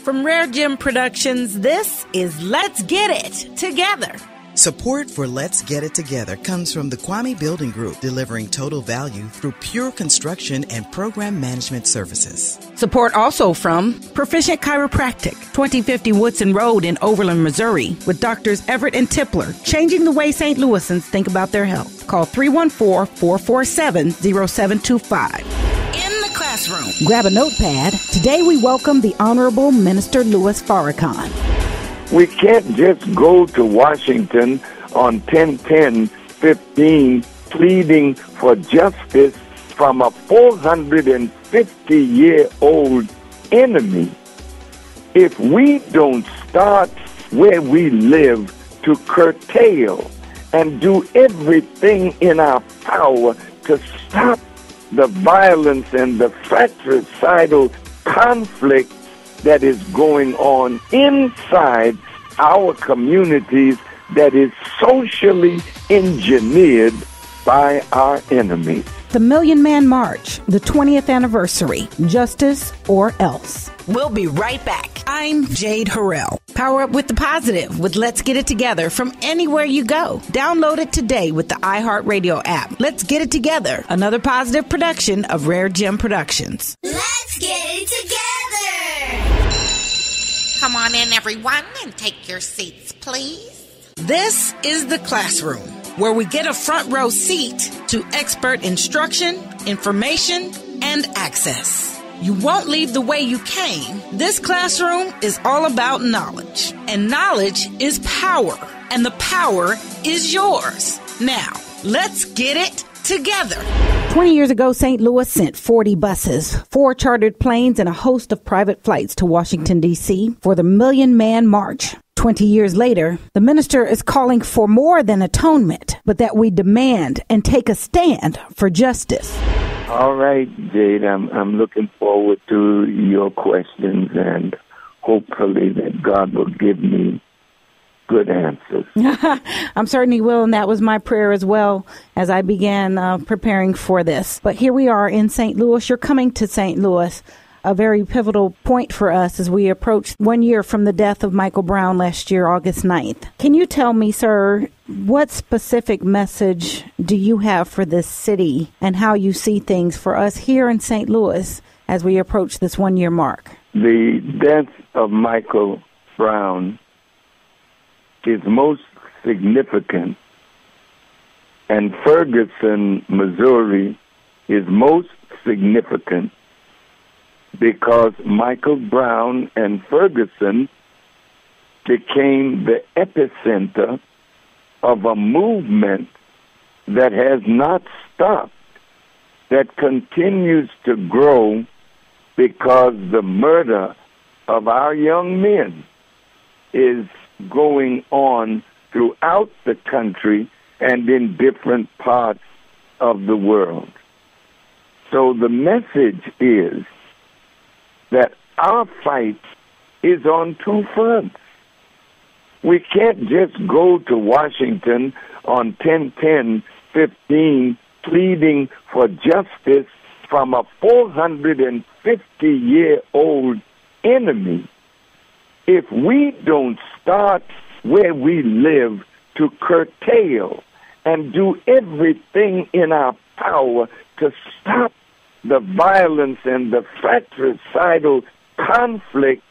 From RareGem Productions, this is Let's Get It Together. Support for Let's Get It Together comes from the Kwame Building Group, delivering total value through pure construction and program management services. Support also from Proficient Chiropractic, 2050 Woodson Road in Overland, Missouri, with Doctors Everett and Tipler, changing the way St. Louisans think about their health. Call 314-447-0725. Classroom. Grab a notepad. Today we welcome the Honorable Minister Louis Farrakhan. We can't just go to Washington on 10/10/15 pleading for justice from a 450-year-old enemy if we don't start where we live to curtail and do everything in our power to stop the violence and the fratricidal conflict that is going on inside our communities that is socially engineered by our enemies. The Million Man March, the 20th anniversary, justice or else. We'll be right back. I'm Jade Harrell. Power up with the positive with Let's Get It Together from anywhere you go. Download it today with the iHeartRadio app. Let's Get It Together, another positive production of RareGem Productions. Let's get it together. Come on in, everyone, and take your seats, please. This is the classroom, where we get a front row seat to expert instruction, information, and access. You won't leave the way you came. This classroom is all about knowledge. And knowledge is power. And the power is yours. Now, let's get it together. 20 years ago, St. Louis sent 40 buses, 4 chartered planes, and a host of private flights to Washington, D.C. for the Million Man March. 20 years later, the minister is calling for more than atonement, but that we demand and take a stand for justice. All right, Jade, I'm looking forward to your questions, and hopefully that God will give me good answers. I'm certain he will, and that was my prayer as well as I began preparing for this. But here we are in St. Louis. You're coming to St. Louis, a very pivotal point for us as we approach 1 year from the death of Michael Brown last year, August 9th. Can you tell me, sir, what specific message do you have for this city and how you see things for us here in St. Louis as we approach this 1 year mark? The death of Michael Brown is most significant, and Ferguson, Missouri is most significant because Michael Brown and Ferguson became the epicenter of a movement that has not stopped, that continues to grow because the murder of our young men is going on throughout the country and in different parts of the world. So the message is that our fight is on two fronts. We can't just go to Washington on 10/10/15 pleading for justice from a 450-year-old enemy if we don't start where we live to curtail and do everything in our power to stop the violence and the fratricidal conflict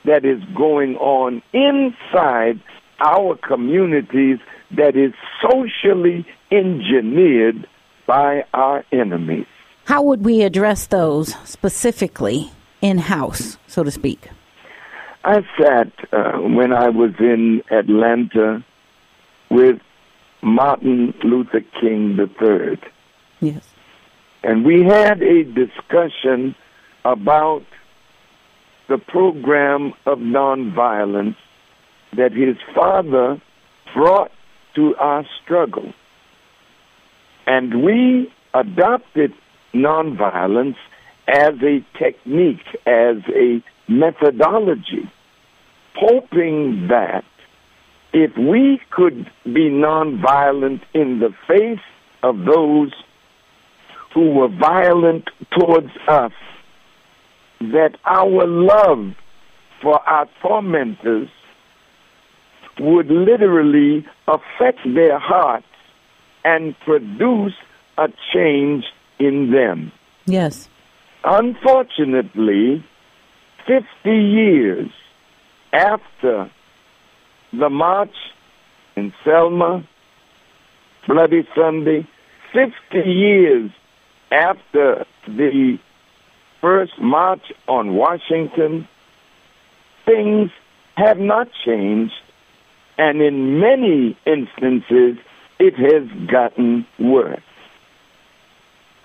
that is going on inside our communities that is socially engineered by our enemies. How would we address those specifically in-house, so to speak? I sat when I was in Atlanta with Martin Luther King III. Yes. And we had a discussion about the program of nonviolence that his father brought to our struggle. And we adopted nonviolence as a technique, as a methodology, hoping that if we could be nonviolent in the face of those who were violent towards us, that our love for our tormentors would literally affect their hearts and produce a change in them. Yes. Unfortunately, 50 years after the march in Selma, Bloody Sunday, 50 years after the first march on Washington, things have not changed, and in many instances, it has gotten worse.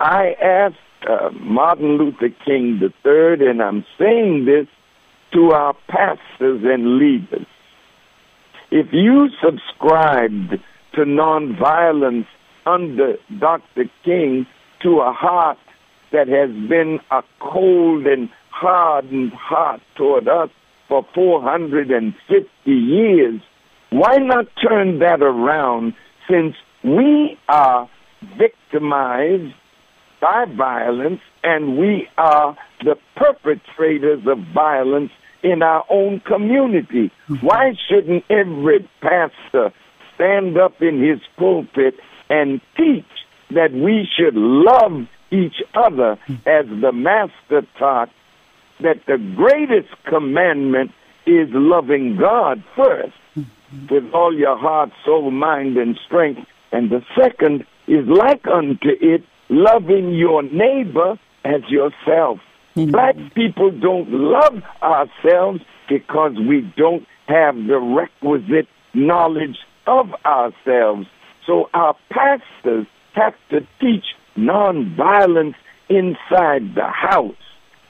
I asked Martin Luther King III, and I'm saying this to our pastors and leaders, if you subscribed to nonviolence under Dr. King to a heart that has been a cold and hardened heart toward us for 450 years, why not turn that around, since we are victimized by violence and we are the perpetrators of violence in our own community? Why shouldn't every pastor stand up in his pulpit and teach that we should love each other as the Master taught, that the greatest commandment is loving God first with all your heart, soul, mind, and strength, and the second is like unto it, loving your neighbor as yourself. Black people don't love ourselves because we don't have the requisite knowledge of ourselves. So our pastors have to teach nonviolence inside the house,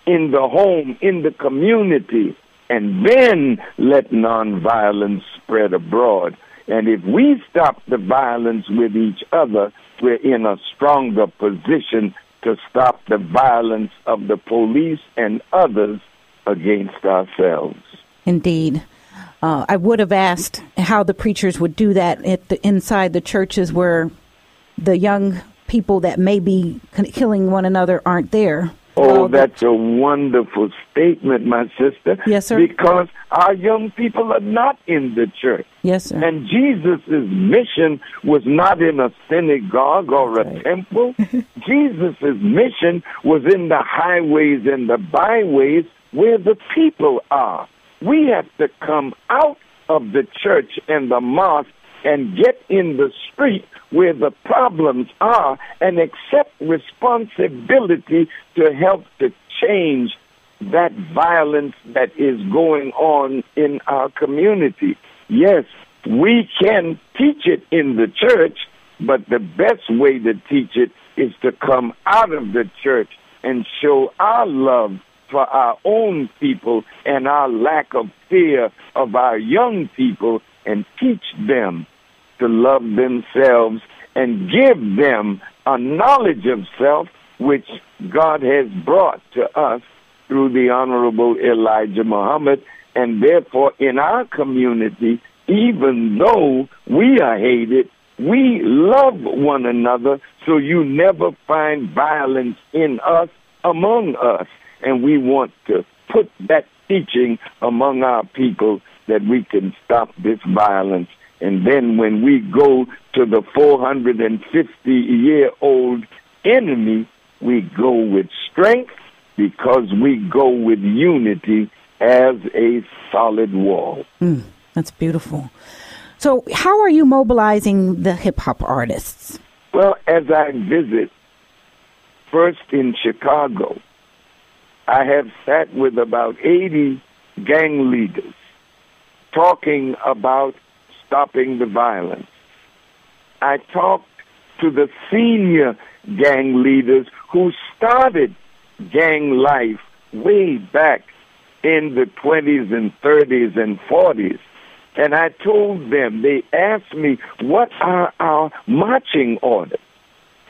in the home, in the community, and then let nonviolence spread abroad. And if we stop the violence with each other, we're in a stronger position to stop the violence of the police and others against ourselves. Indeed. I would have asked how the preachers would do that inside the churches where the young people that may be killing one another aren't there. Oh, that's a wonderful statement, my sister. Yes, sir. Because our young people are not in the church. Yes, sir. And Jesus' mission was not in a synagogue or a temple. Jesus' mission was in the highways and the byways where the people are. We have to come out of the church and the mosque and get in the street where the problems are and accept responsibility to help to change that violence that is going on in our community. Yes, we can teach it in the church, but the best way to teach it is to come out of the church and show our love for our own people and our lack of fear of our young people, and teach them to love themselves and give them a knowledge of self which God has brought to us through the Honorable Elijah Muhammad. And therefore, in our community, even though we are hated, we love one another, so you never find violence in us, among us. And we want to put that teaching among our people that we can stop this violence. And then when we go to the 450-year-old enemy, we go with strength because we go with unity as a solid wall. That's beautiful. So how are you mobilizing the hip-hop artists? Well, as I visit, first in Chicago, I have sat with about 80 gang leaders talking about stopping the violence. I talked to the senior gang leaders who started gang life way back in the 20s and 30s and 40s. And I told them, they asked me, what are our marching orders?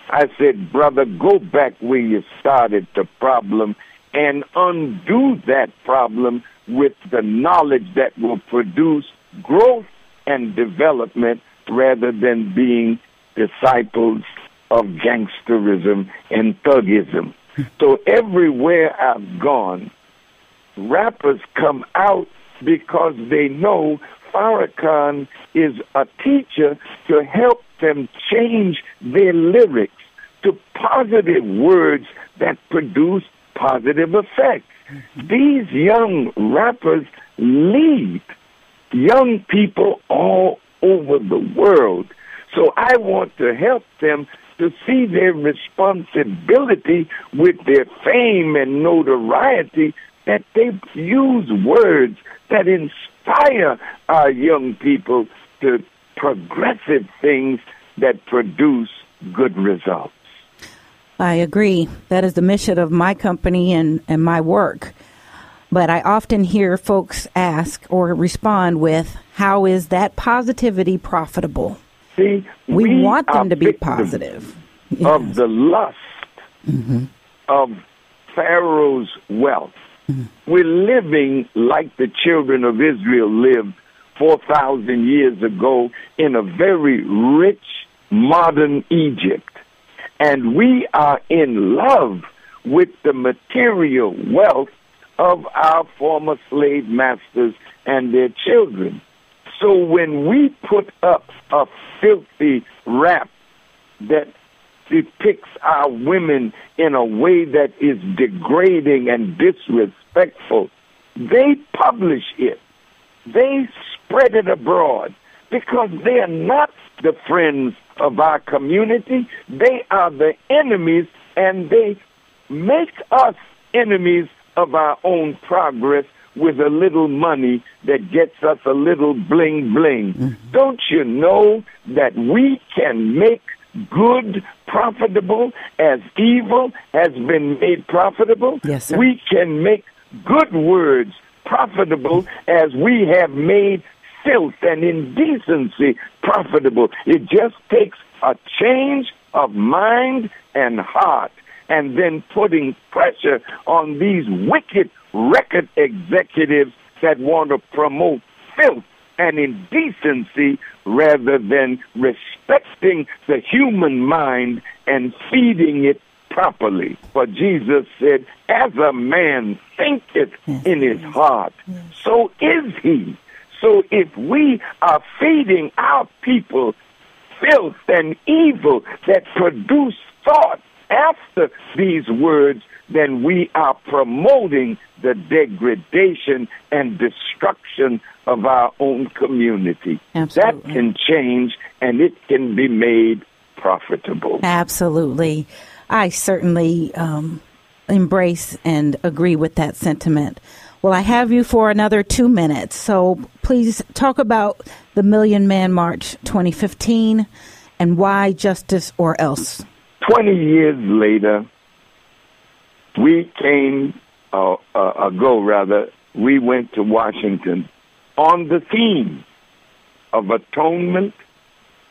I said, brother, go back where you started the problem and undo that problem with the knowledge that will produce growth and development rather than being disciples of gangsterism and thugism. So everywhere I've gone, rappers come out because they know Farrakhan is a teacher to help them change their lyrics to positive words that produce positive effects. These young rappers lead young people all over the world. So I want to help them to see their responsibility with their fame and notoriety, that they use words that inspire our young people to progressive things that produce good results. I agree. That is the mission of my company and my work. But I often hear folks ask or respond with, how is that positivity profitable? See, we want them to be positive. Yes. Of the lust of Pharaoh's wealth. We're living like the children of Israel lived 4,000 years ago in a very rich, modern Egypt. And we are in love with the material wealth of our former slave masters and their children. So when we put up a filthy rap that depicts our women in a way that is degrading and disrespectful, they publish it. They spread it abroad because they are not the friends of our community. They are the enemies, and they make us enemies of our own progress with a little money that gets us a little bling bling. Don't you know that we can make good profitable as evil has been made profitable? Yes, sir. We can make good words profitable as we have made filth and indecency profitable. It just takes a change of mind and heart, and then putting pressure on these wicked record executives that want to promote filth and indecency rather than respecting the human mind and feeding it properly. For Jesus said, as a man thinketh in his heart, so is he. So if we are feeding our people filth and evil that produce thought after these words, then we are promoting the degradation and destruction of our own community. Absolutely. That can change, and it can be made profitable. Absolutely. I certainly embrace and agree with that sentiment. Well, I have you for another 2 minutes, so please talk about the Million Man March 2015 and why justice or else. 20 years later, we went to Washington on the theme of atonement,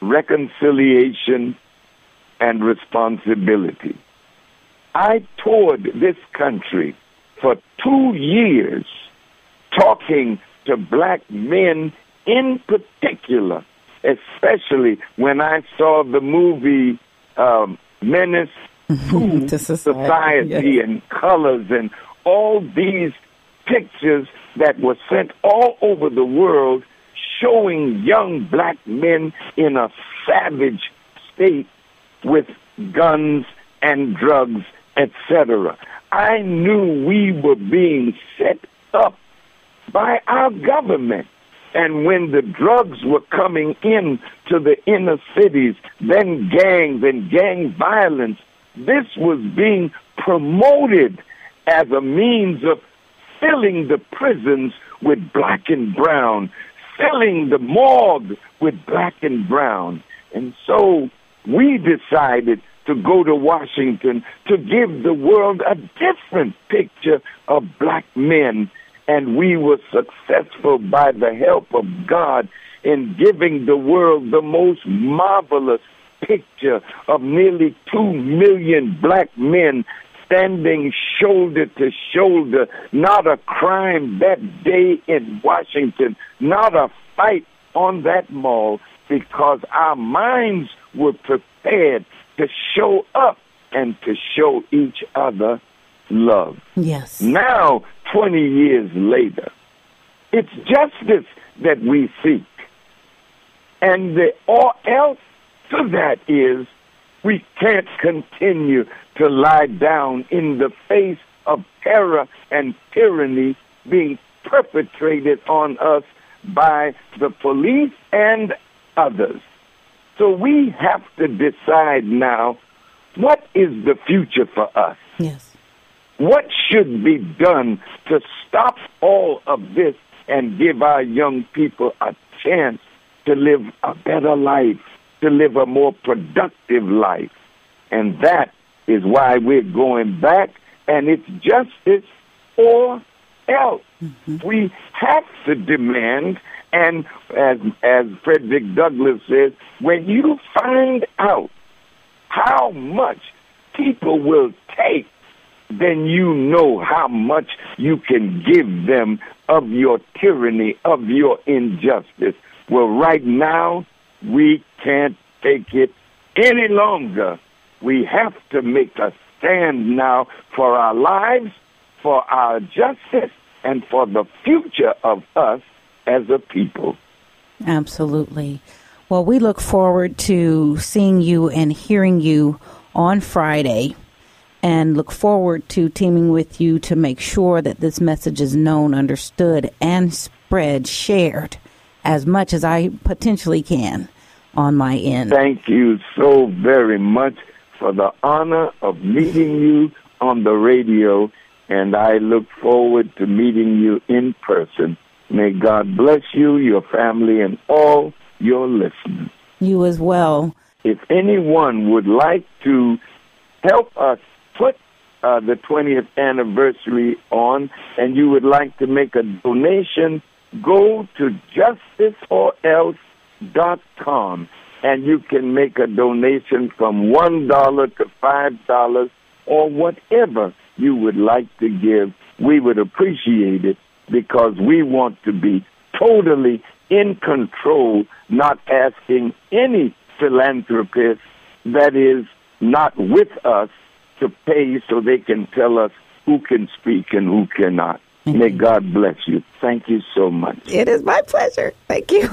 reconciliation, and responsibility. I toured this country for 2 years talking to black men in particular, especially when I saw the movie Menace to Society and Colors and all these pictures that were sent all over the world showing young black men in a savage state with guns and drugs, etc. I knew we were being set up by our government. And when the drugs were coming in to the inner cities, then gangs and gang violence, this was being promoted as a means of filling the prisons with black and brown, filling the morgue with black and brown. And so we decided to go to Washington to give the world a different picture of black men. And we were successful by the help of God in giving the world the most marvelous picture of nearly 2 million black men standing shoulder to shoulder. Not a crime that day in Washington, not a fight on that mall, because our minds were prepared to show up and to show each other love. Yes. Now, 20 years later, it's justice that we seek. And the or else to that is we can't continue to lie down in the face of terror and tyranny being perpetrated on us by the police and others. So we have to decide now, what is the future for us? Yes. What should be done to stop all of this and give our young people a chance to live a better life, to live a more productive life? And that is why we're going back, and it's justice or else. Mm-hmm. We have to demand, and as Frederick Douglass says, when you find out how much people will take, then you know how much you can give them of your tyranny, of your injustice. Well, right now, we can't take it any longer. We have to make a stand now for our lives, for our justice, and for the future of us as a people. Absolutely. Well, we look forward to seeing you and hearing you on Friday, and look forward to teaming with you to make sure that this message is known, understood, and spread, shared as much as I potentially can on my end. Thank you so very much for the honor of meeting you on the radio, and I look forward to meeting you in person. May God bless you, your family, and all your listeners. You as well. If anyone would like to help us put the 20th anniversary on, and you would like to make a donation, go to justiceorelse.com, and you can make a donation from $1 to $5 or whatever you would like to give. We would appreciate it, because we want to be totally in control, not asking any philanthropist that is not with us to pay so they can tell us who can speak and who cannot. Mm-hmm. May God bless you. Thank you so much. It is my pleasure. Thank you.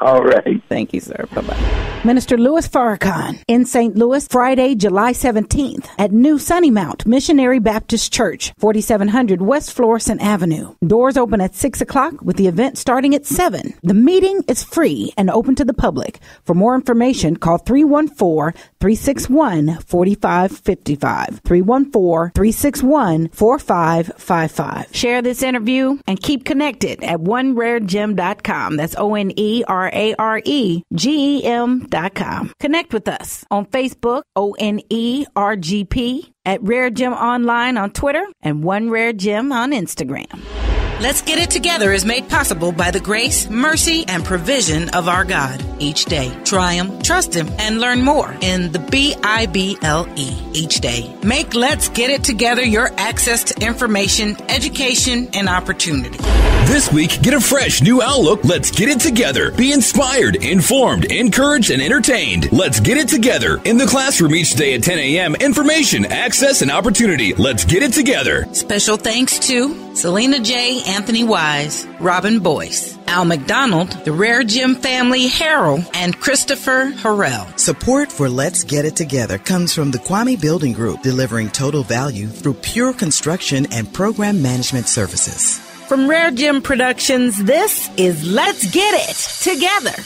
All right. Thank you, sir. Bye-bye. Minister Louis Farrakhan in St. Louis, Friday, July 17th at New Sunnymount Missionary Baptist Church, 4700 West Florissant Avenue. Doors open at 6 o'clock with the event starting at 7. The meeting is free and open to the public. For more information, call 314-361-4555. 314-361-4555. Share this interview and keep connected at OneRareGem.com. That's ONERAREGEM.com. Connect with us on Facebook, ONERGP, at RareGem Online on Twitter, and OneRareGem on Instagram. Let's Get It Together is made possible by the grace, mercy, and provision of our God. Each day, try Him, trust Him, and learn more in the Bible each day. Make Let's Get It Together your access to information, education, and opportunity. This week, get a fresh new outlook. Let's get it together. Be inspired, informed, encouraged, and entertained. Let's get it together. In the classroom each day at 10 a.m. Information, access, and opportunity. Let's get it together. Special thanks to Selena J. Anthony Wise, Robin Boyce, Al McDonald, the RareGem family, Harrell, and Christopher Harrell. Support for Let's Get It Together comes from the Kwame Building Group, delivering total value through pure construction and program management services. From RareGem Productions, this is Let's Get It Together.